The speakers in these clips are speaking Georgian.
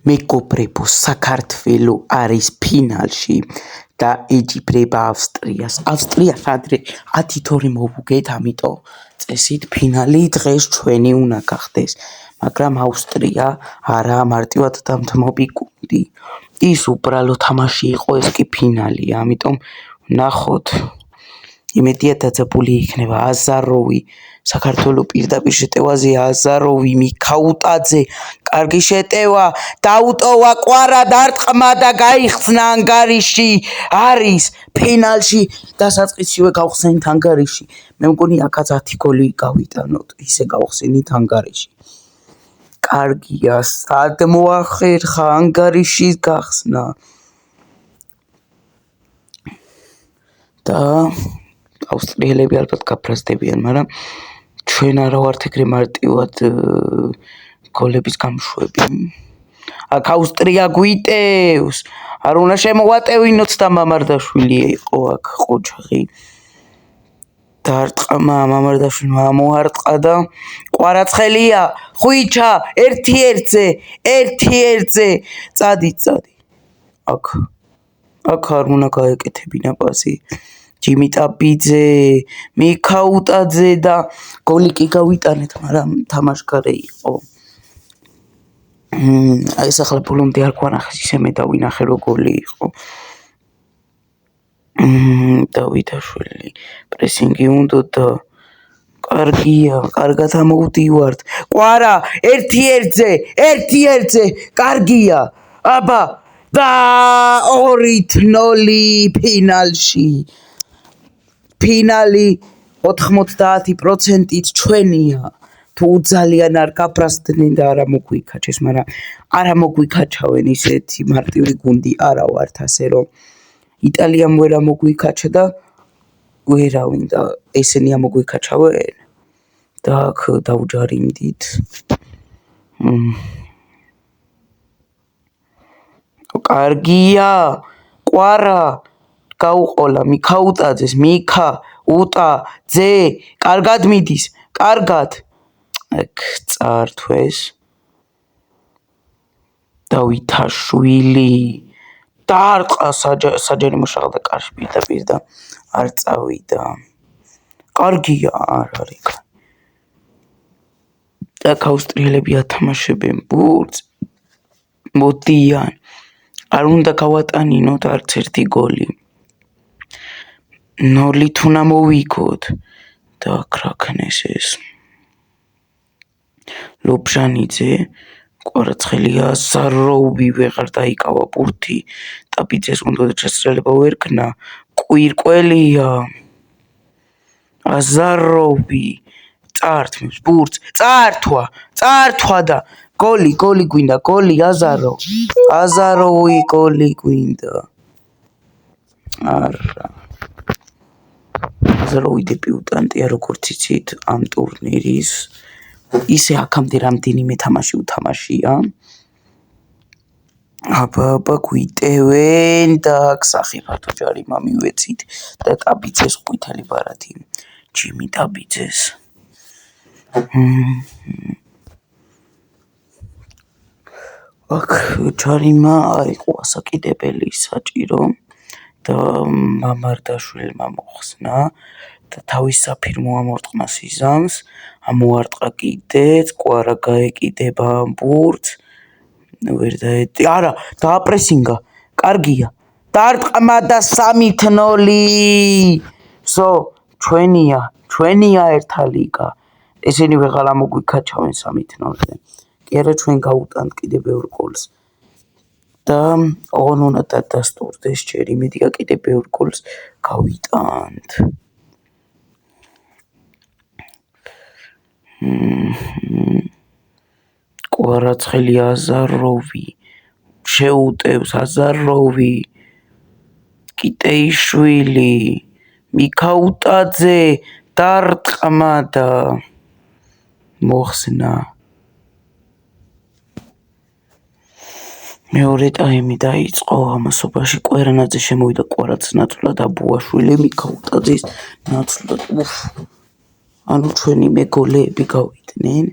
მეგობრებო, საქართველო არის ფინალში და ეჯიბრება ავსტრიას. ავსტრიას ადრე 10-2 მოვუგეთ, ამიტომ წესით ფინალი დღეს ჩვენი უნდა გახდეს. მაგრამ ავსტრია არა მარტივად დამთმობი გუნდი. ის უბრალო თამაში იყო, ეს კი ფინალი, ამიტომ ნახოთ. იმედია დაძაბული იქნება აზაროვი, საქართველოს პირდაპირ შეტევაზე აზაროვი, მიქაუტაძე, კარგი შეტევა, დაუტოვა კვარა დარტყმა და გაიხსნა ანგარიში, არის ფინალში, დასაწყისივე გავხსენით ანგარიში. მე მგონი აქაც 10 გოლი გავიტანოთ, ისე გავხსენით ანგარიში. კარგია, სად მოახერხა ანგარიშის გახსნა? და ავსტრიელები ალბათ გაფრაზდებიან, მაგრამ ჩვენ არა ვართ ეგრე მარტივად გოლების გამშვები. აქ ავსტრია გვიტევს, არ უნდა შემოვატევინოთ და მამარდაშვილი იყო აქ ყოჩაღი. დარტყმა მამარდაშვილმა მოარტყა და კვარაცხელია, ხვიჩა, 1-1-ზე, წადი. აქ არ უნდა გაეკეთებინა პასი. ჯიმიტაბიძე, მიქაუტაძე და გოლი კი გავიტანეთ, მაგრამ თამაშგარე იყო. ეს ახლა ბოლომდე არ გვანახეს, ისე მე დავინახე რომ გოლი იყო. დავითაშვილი პრესინგი უნდა და კარგია, კარგად ამოვდივართ. კვარა 1-1-ზე, კარგია. აბა და 2-0 ფინალში. ფინალი 90%-ით ჩვენია. თუ ძალიან არ გაფრასდნენ და არ მოგვიქაჩეს, მაგრამ არ მოგვიქაჩავენ, ისეთი მარტივი გუნდი არა ვართ, ასე რომ იტალიამ ვერ მოგვიქაჩა და ვერავინ და ესენი მოგვიქაჩავენ და აქ დავჯარიმდით. კარგია, კვარა გაუყოლა მიქაუტაძეს, მიქა, უტა, ძე, კარგად მიდის, კარგად. აქ წართვეს. დავითაშვილი დარტყა საჯარიმო შაღდა კარში პირდაპირ და არ წავიდა. კარგია, არ არის. აქ ავსტრიელები ათამაშებენ ბურთს, მოდიან. არ უნდა გავატანინოთ არც ერთი გოლი. 0-ით უნდა მოვიგოთ და ქრაქნეს ეს. ლობჟანიძე, კვარაცხელია, ზაროვი ვეღარ დაიკავა ბურთი, ტაბიძეს უნდა შესრულება ვერ ქნა, კვირკველია, აზაროვი, წართმევს ბურთს, წართვა და გოლი გვინდა, გოლი აზაროვი გოლი გვინდა. არა. აზაროვი დებიუტანტია, როგორც იცით, ამ ტურნირის. ისე აქამდე რამდენიმე თამაში უთამაშია. აბა გვიტევენ და სახიფათო ჯარიმა მივეცით და ტაბიძეს ყვითელი ბარათი. ჯიმი ტაბიძეს. აქ ჯარიმა არ იყო ასაკიდებელი საჭირო და მამარდაშვილმა მოხსნა და თავის საფირმო ამორტყმა სიზამს, ამოარტყა კიდეც, კვარა გაეკიდება ბურთს, ვერ არა, დააპრესინგა, კარგია, დარტყმა და 3-0. ჩვენია ერთა ლიგა. ესენი ვეღარ მოგვიქაჩავენ 3-0-ზე. კი არა, ჩვენ გავუტანთ კიდე ბევრ გოლს. და ოღონ უნდა დადასტურდეს ჯერ, იმედია კიდე ბევრ გოლს გავიტანთ. კვარაცხელი აზაროვი, შეუტევს აზაროვი, კიტეიშვილი, მიქაუტაძე, დარტყმა და მოხსნა. მეორე ტაიმი დაიწყო, ამასობაში კვერანაძე შემოვიდა, კვარაც ნაცვლად, აბუაშვილი მიქაუტაძის ნაცვლად. ანუ ჩვენი მეგოლეები გავიდნენ.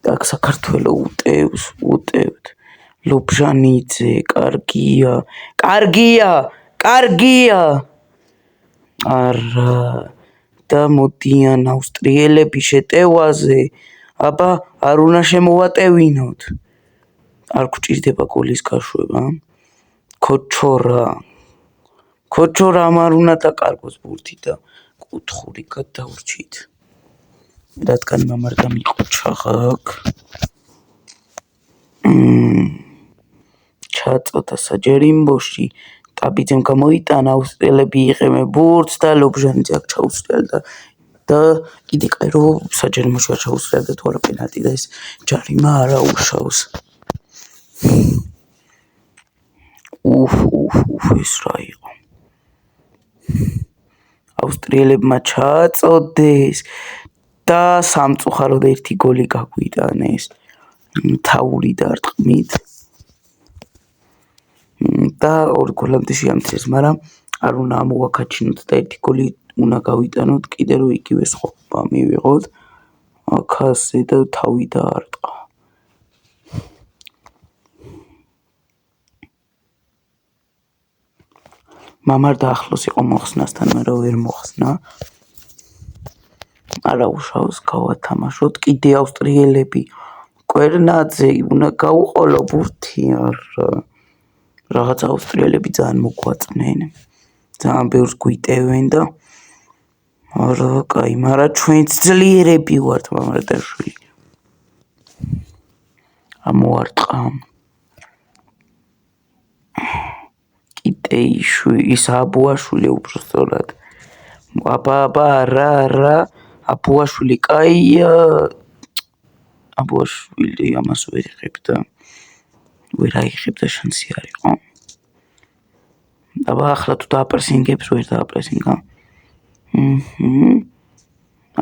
აქ საქართველო უტევთ. ლობჟანიძე, კარგია. არა და მოდიან ავსტრიელები შეტევაზე. აბა, არ უნდა შემოვატევინოთ. არ გვჭირდება გოლის გაშვება. ქოჩორა არ უნდა დაკარგოს ბურთი და კუთხური გადავრჩით. რადგან მამარდა მიყოჩა აქ. ჩაწოდა საჯერიმოში. ტაბიძემ გამოიტანა ავსტრიელები იღებენ ბურთს და ლობჟანიძე აქ ჩაუსწრიალდა და კიდე კაირო საჯერიმოში არ ჩაუსწრიალდა თუ არა პენალტი და ეს ჯარიმა არ აუშავს. ეს რა იყო? ავსტრიელებმა ჩაწოდეს და სამწუხაროდ ერთი გოლი გაგვიტანეს. თაური დარტყმით. და ორი გოლამდე შეამცირეს, მაგრამ არ უნდა ამოვაქაჩინოთ და ერთი გოლი უნდა გავიტანოთ, კიდე რომ იგივე სხვა მივიღოთ. აქ ასე და თავი დაარტყა. მამარდა ახლოს იყო მოხსნასთან, მაგრამ ვერ მოხსნა. არა უშავს, გავათამაშოთ კიდე ავსტრიელები. კვერნაძე უნდა გაუყოლო ბურთი, არა. რაღაც ავსტრიელები ძალიან მოგვაწმნენ. ძალიან ბევრს გვიტევენ და არა, კაი, მაგრამ ჩვენც ძლიერები ვართ, მამარდაშვილი. ამოარტყა. ის აბუაშვილი უბრალოდ. აბა, რა, აბუაშვილი კაია. აბუაშვილი ამას ვერ აიღებდა შანსი არ იყო. აბა ახლა თუ დააპრესინგებს ვერ დააპრესინგა.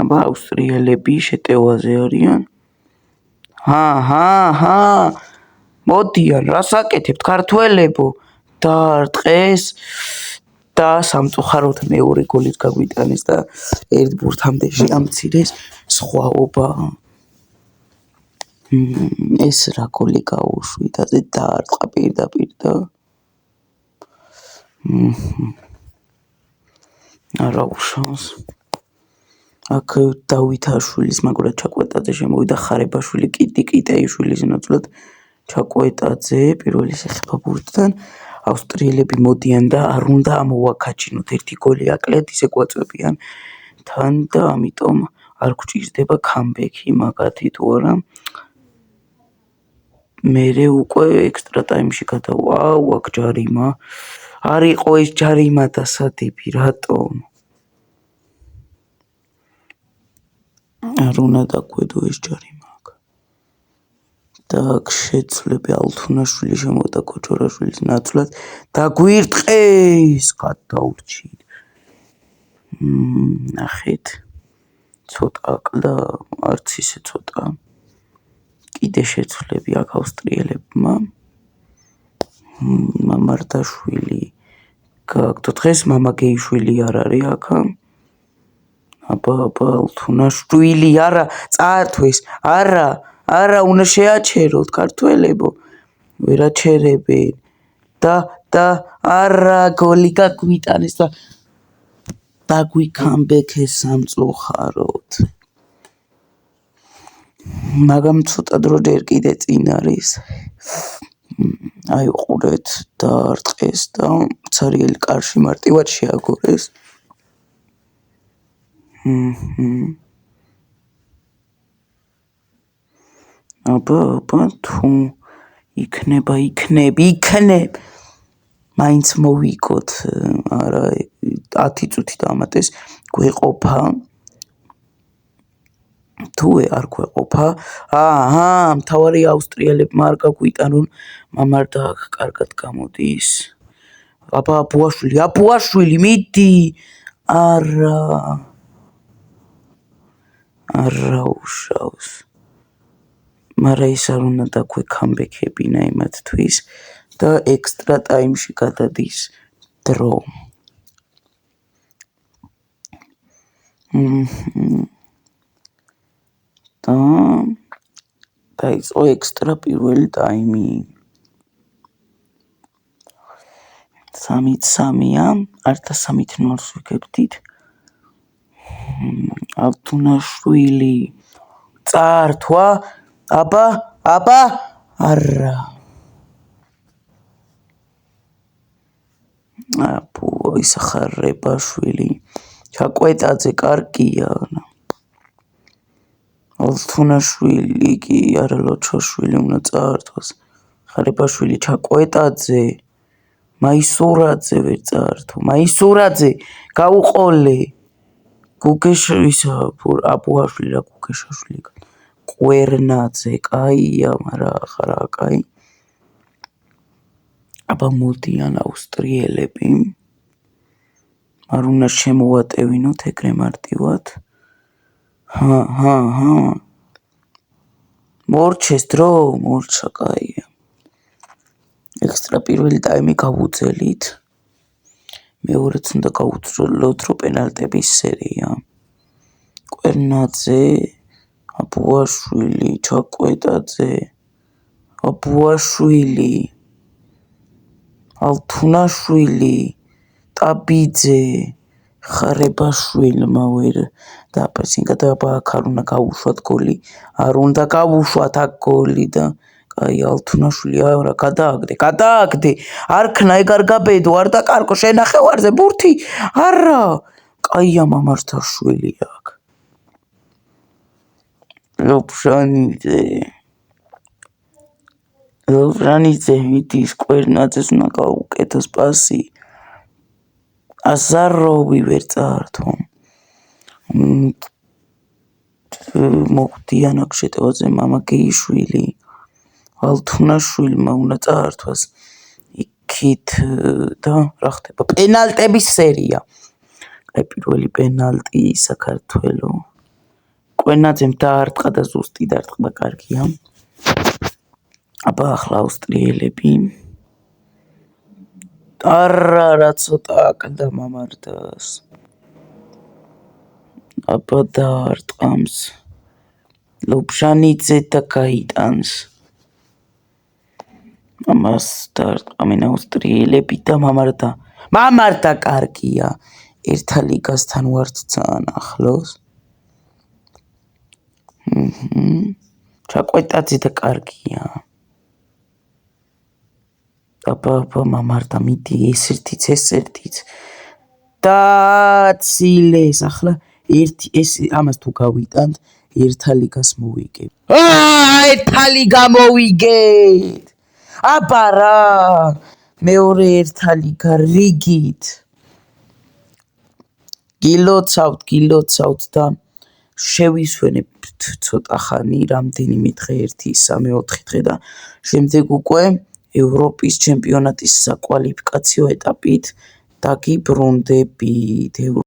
აბა ავსტრიელები შეტევაზე არიან. მოდიან, რას აკეთებთ ქართველებო? დაარტყეს და სამწუხაროდ მეორე გოლით გაგვიტანეს და ერთ ბურთამდე შეამცირეს სხვაობა. ეს რა გოლი გაუშვით, ასე დაარტყა პირდაპირ და არა უშავს. აქ დავითაშვილის მაგრად ჩაკვეტაძე შემოვიდა, ხარებაშვილი კიტეიშვილის ნაცვლად ჩაკვეტაძე პირველი შეხება ბურთთან. ავსტრიელები მოდიან და არ უნდა ამოვაქაჩინოთ, ერთი გოლი აკლეთ, ისე გვაწვევიან თან და ამიტომ არ გვჭირდება კამბექი მაგათი თუ არა. მერე უკვე ექსტრა ტაიმში აქ ჯარიმა. არ იყო ეს ჯარიმა დასადები, რატომ? არ უნდა დაგვედო ეს ჯარიმა აქ. და აქ შეცვლები ალთუნაშვილი შემოვიდა კოჩორაშვილის ნაცვლად და გვირტყეს გადავრჩით. ნახეთ. ცოტა აკლდა, არც ისე ცოტა. კიდე შეცვლები აქ ავსტრიელებმა. მამარდაშვილი გააგდო დღეს, მამაგეიშვილი არ არის აქ. აბა, ალთუნაშვილი არა, წაართვეს, არა, უნდა შეაჩეროთ ქართველებო. ვერ აჩერებენ. და არა, გოლი გაგვიტანეს და დაგვიქამბექეს სამწუხაროდ. მაგრამ ცოტა დრო ჯერ კიდე წინ არის. აი უყურეთ, დაარტყეს და ცარიელი კარში მარტივად შეაგორეს. აბა, თუ იქნებ. მაინც მოვიკოთ, არა 10 წუთი დამატეს, გვეყოფა. თუ არ გვეყოფა, მთავარი ავსტრიელებმა არ გაგვიტანონ, მამარდა აქ კარგად გამოდის. აბა, აბუაშვილი, მიდი. არა უშავს. მაგრამ ის არ უნდა დაგვეკამბექებინა იმათთვის და ექსტრა ტაიმში გადადის დრო. და დაიწყო ექსტრა პირველი ტაიმი. 3-3-ია, ართა 3-ით 0-ს ვიგებდით. ალთუნაშვილი წართვა, აბა, არა. ისახარებაშვილი, ჩაკვეტაძე კარგია. ალთუნაშვილი კი არა ლოჩოშვილი უნდა წართვას. ხარებაშვილი ჩაკვეტაძე, მაისურაძე ვერ წართვა. მაისურაძე გაუყოლე. გუგეშისა აბუაშვილი რა გუგეშაშვილი. კვერნაძე კაია, მაგრამ ახლა კაი. აბა მოდიან ავსტრიელები. არ უნდა შემოვატევინოთ ეგრე მარტივად. მორჩეს დრო, მორჩა კაია. ექსტრა პირველი ტაიმი გავუძელით. მეორეც უნდა გავუძროლოთ, რომ პენალტების სერია. კვერნაძე, აბუაშვილი, ჩაკვეტაძე, აბუაშვილი, ალთუნაშვილი, ტაბიძე, ხარებაშვილმა ვერ დაპრესინგა და აქ არ უნდა გაუშვათ გოლი. არ უნდა გავუშვათ აქ გოლი და კაი ალთუნაშვილი არა გადააგდე. არქნა ეგ არ გაბედო, არ დაკარგო შენახევარზე ბურთი. არა. კაია მამართაშვილი აქ. ლობჟანიძე მიდის კვერნაძეს უნდა გაუკეთოს პასი. აზაროვი ვერ წართვა. მოგდიან აქ შეტევაზე მამაგეიშვილი. ალთუნაშვილმა უნდა წართვას იქით და რა ხდება? პენალტების სერია. აი პირველი პენალტი საქართველო. კვერნაძემ დაარტყა და ზუსტი დარტყმა კარგია. აბა ახლა ავსტრიელები. არა ცოტა აკლდა მამარდას. აბა დაარტყამს. ლობჟანიძე და გაიტანს. ამას დაარტყამენ ავსტრიელები და მამარდა კარგია. ერთა ლიგასთან ვართ ძალიან ახლოს. ჩაკვეტაძე და კარგია. აბა მამარდა მიდი ესერთიც. დაცილეს ახლა ეს ამას თუ გავიტანთ ერთა ლიგას მოვიგებ. ერთა ლიგა მოვიგეთ. აბა რა მეორე ერთა ლიგა რიგით. გილოცავთ და შევისვენებთ ცოტა ხანი, რამდენიმე დღე 1-3-4 დღე და შემდეგ უკვე ევროპის ჩემპიონატის საკვალიფიკაციო ეტაპით დაგიბრუნდებით.